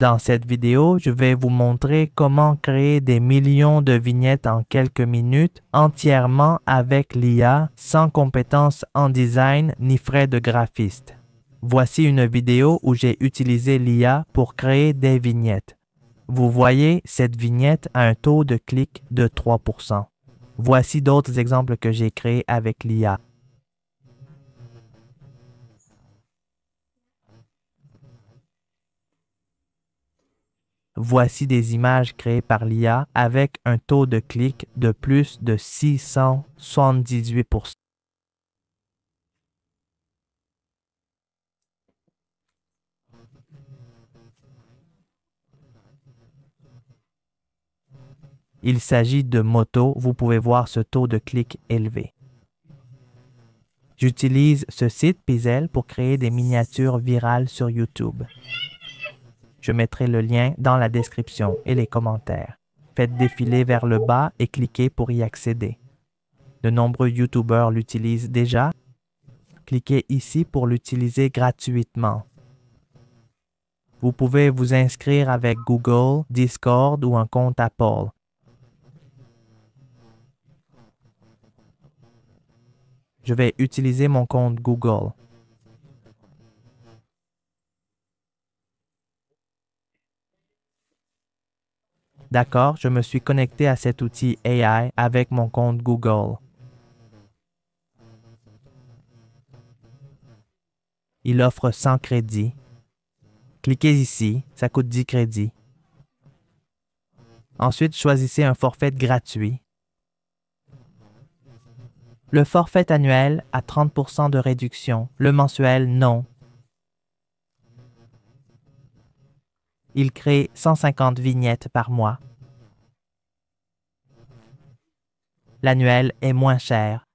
Dans cette vidéo, je vais vous montrer comment créer des millions de vignettes en quelques minutes entièrement avec l'IA, sans compétences en design ni frais de graphiste. Voici une vidéo où j'ai utilisé l'IA pour créer des vignettes. Vous voyez, cette vignette a un taux de clic de 3%. Voici d'autres exemples que j'ai créés avec l'IA. Voici des images créées par l'IA avec un taux de clic de plus de 678%. Il s'agit de motos, vous pouvez voir ce taux de clic élevé. J'utilise ce site Pixel pour créer des miniatures virales sur YouTube. Je mettrai le lien dans la description et les commentaires. Faites défiler vers le bas et cliquez pour y accéder. De nombreux YouTubeurs l'utilisent déjà. Cliquez ici pour l'utiliser gratuitement. Vous pouvez vous inscrire avec Google, Discord ou un compte Apple. Je vais utiliser mon compte Google. D'accord, je me suis connecté à cet outil AI avec mon compte Google. Il offre 100 crédits. Cliquez ici, ça coûte 10 crédits. Ensuite, choisissez un forfait gratuit. Le forfait annuel a 30% de réduction, le mensuel non. Il crée 150 vignettes par mois. L'annuel est moins cher.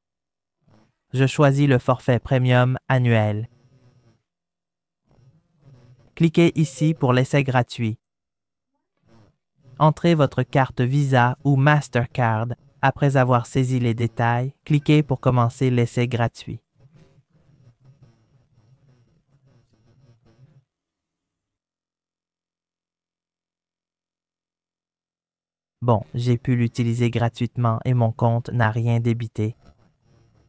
Je choisis le forfait premium annuel. Cliquez ici pour l'essai gratuit. Entrez votre carte Visa ou Mastercard. Après avoir saisi les détails, cliquez pour commencer l'essai gratuit. Bon, j'ai pu l'utiliser gratuitement et mon compte n'a rien débité.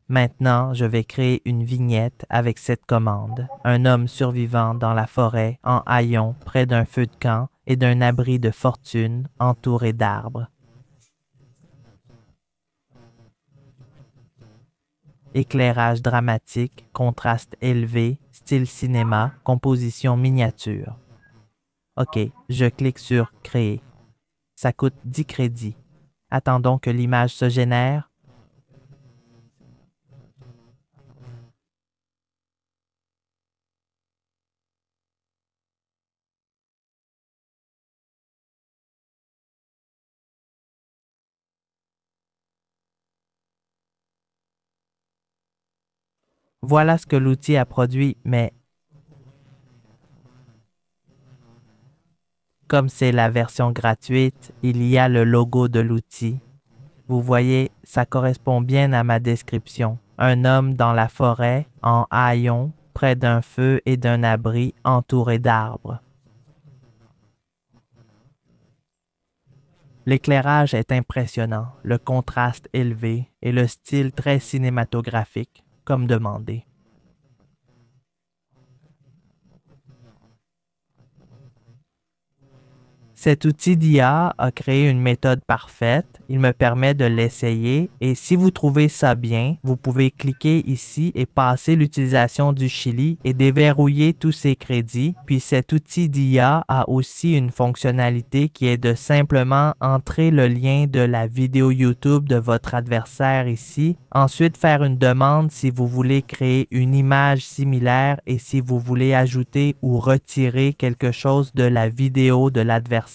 Maintenant, je vais créer une vignette avec cette commande. Un homme survivant dans la forêt, en haillons, près d'un feu de camp et d'un abri de fortune entouré d'arbres. Éclairage dramatique, contraste élevé, style cinéma, composition miniature. OK, je clique sur « Créer ». Ça coûte 10 crédits. Attendons que l'image se génère. Voilà ce que l'outil a produit, mais comme c'est la version gratuite, il y a le logo de l'outil. Vous voyez, ça correspond bien à ma description. Un homme dans la forêt, en haillons, près d'un feu et d'un abri entouré d'arbres. L'éclairage est impressionnant, le contraste élevé et le style très cinématographique, comme demandé. Cet outil d'IA a créé une méthode parfaite. Il me permet de l'essayer et si vous trouvez ça bien, vous pouvez cliquer ici et passer l'utilisation du Chili et déverrouiller tous ces crédits. Puis cet outil d'IA a aussi une fonctionnalité qui est de simplement entrer le lien de la vidéo YouTube de votre adversaire ici. Ensuite, faire une demande si vous voulez créer une image similaire et si vous voulez ajouter ou retirer quelque chose de la vidéo de l'adversaire.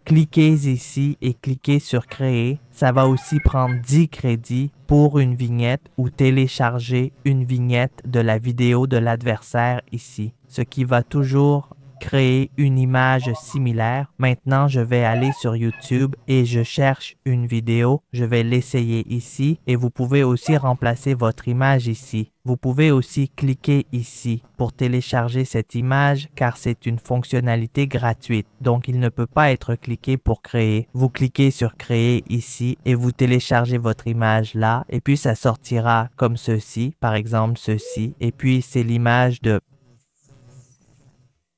Cliquez ici et cliquez sur Créer. Ça va aussi prendre 10 crédits pour une vignette ou télécharger une vignette de la vidéo de l'adversaire ici, ce qui va toujours créer une image similaire. Maintenant, je vais aller sur YouTube et je cherche une vidéo. Je vais l'essayer ici et vous pouvez aussi remplacer votre image ici. Vous pouvez aussi cliquer ici pour télécharger cette image car c'est une fonctionnalité gratuite. Donc, il ne peut pas être cliqué pour créer. Vous cliquez sur créer ici et vous téléchargez votre image là et puis ça sortira comme ceci, par exemple ceci. Et puis, c'est l'image de...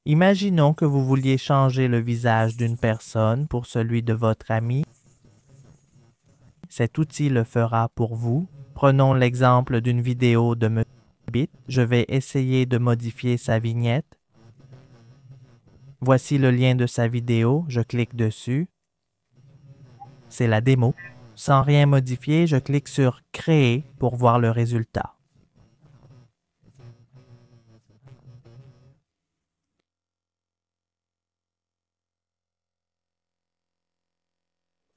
Imaginons que vous vouliez changer le visage d'une personne pour celui de votre ami. Cet outil le fera pour vous. Prenons l'exemple d'une vidéo de M. Bit. Je vais essayer de modifier sa vignette. Voici le lien de sa vidéo. Je clique dessus. C'est la démo. Sans rien modifier, je clique sur « Créer » pour voir le résultat.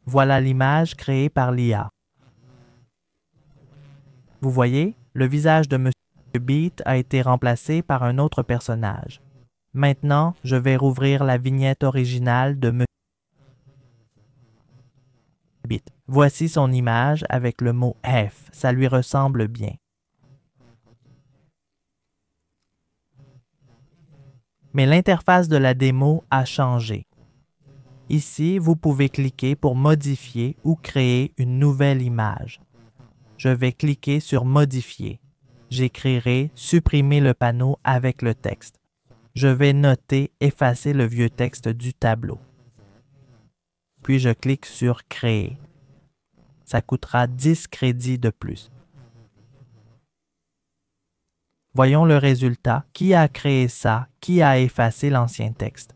Voilà l'image créée par l'IA. Vous voyez, le visage de M. Beat a été remplacé par un autre personnage. Maintenant, je vais rouvrir la vignette originale de M. Beat. Voici son image avec le mot « F ». Ça lui ressemble bien. Mais l'interface de la démo a changé. Ici, vous pouvez cliquer pour modifier ou créer une nouvelle image. Je vais cliquer sur « Modifier ». J'écrirai « Supprimer le panneau avec le texte ». Je vais noter « Effacer le vieux texte du tableau ». Puis je clique sur « Créer ». Ça coûtera 10 crédits de plus. Voyons le résultat. Qui a créé ça? Qui a effacé l'ancien texte?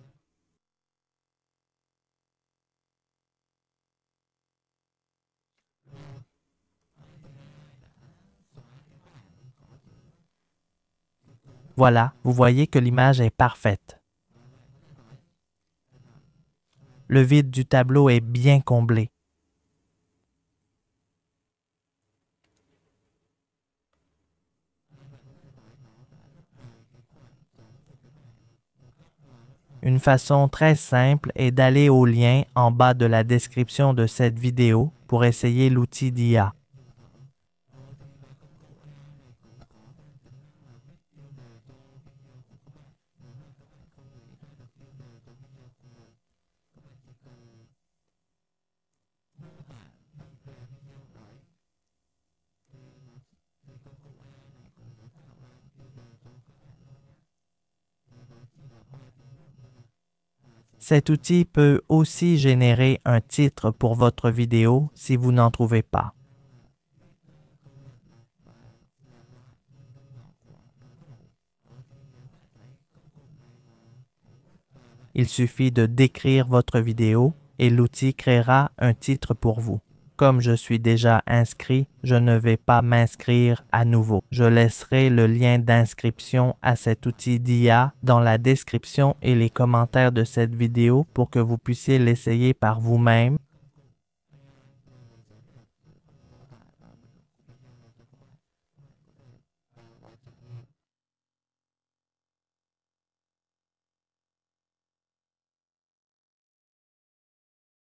Voilà, vous voyez que l'image est parfaite. Le vide du tableau est bien comblé. Une façon très simple est d'aller au lien en bas de la description de cette vidéo pour essayer l'outil d'IA. Cet outil peut aussi générer un titre pour votre vidéo si vous n'en trouvez pas. Il suffit de décrire votre vidéo et l'outil créera un titre pour vous. Comme je suis déjà inscrit, je ne vais pas m'inscrire à nouveau. Je laisserai le lien d'inscription à cet outil d'IA dans la description et les commentaires de cette vidéo pour que vous puissiez l'essayer par vous-même